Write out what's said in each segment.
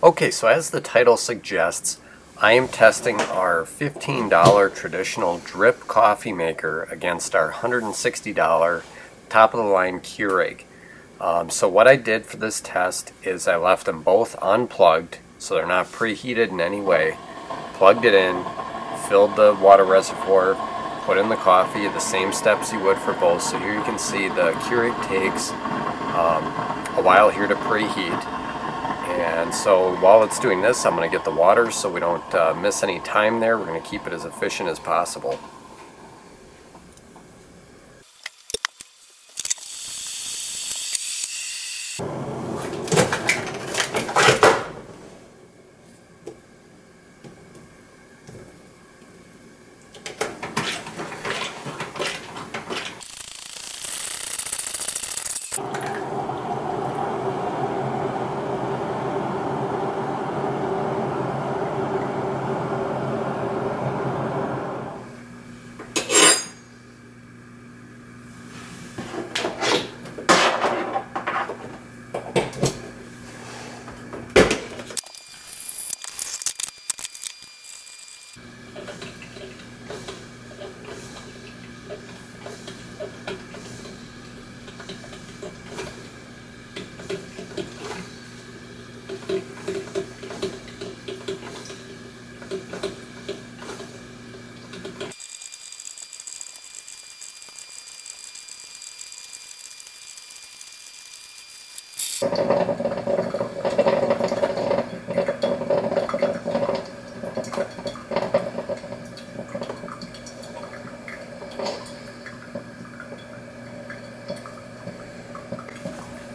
Okay, so as the title suggests, I am testing our $15 traditional drip coffee maker against our $160 top-of-the-line Keurig. So what I did for this test is I left them both unplugged, so they're not preheated in any way, plugged it in, filled the water reservoir, put in the coffee, the same steps you would for both. So here you can see the Keurig takes a while here to preheat. And so while it's doing this, I'm going to get the water so we don't miss any time there. We're going to keep it as efficient as possible.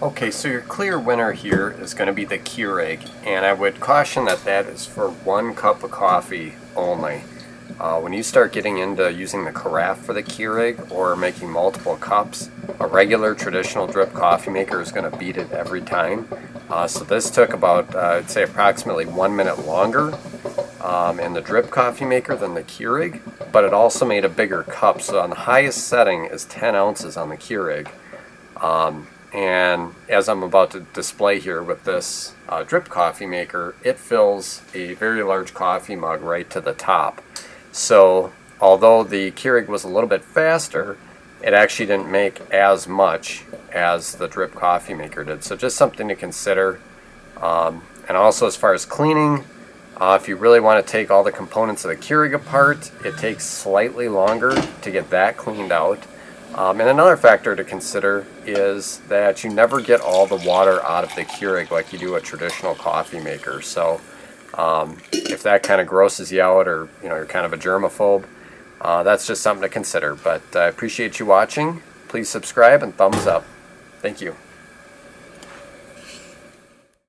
Okay, so your clear winner here is going to be the Keurig, and I would caution that that is for 1 cup of coffee only. When you start getting into using the carafe for the Keurig or making multiple cups, a regular traditional drip coffee maker is going to beat it every time. So this took about, I'd say approximately 1 minute longer in the drip coffee maker than the Keurig, but it also made a bigger cup. So on the highest setting is 10 ounces on the Keurig. And as I'm about to display here with this drip coffee maker, it fills a very large coffee mug right to the top. So although the Keurig was a little bit faster, it actually didn't make as much as the drip coffee maker did. So just something to consider. And also as far as cleaning, if you really want to take all the components of the Keurig apart, it takes slightly longer to get that cleaned out. And another factor to consider is that you never get all the water out of the Keurig like you do a traditional coffee maker. So if that kind of grosses you out, or you're kind of a germaphobe, that's just something to consider. But I appreciate you watching. Please subscribe and thumbs up. Thank you.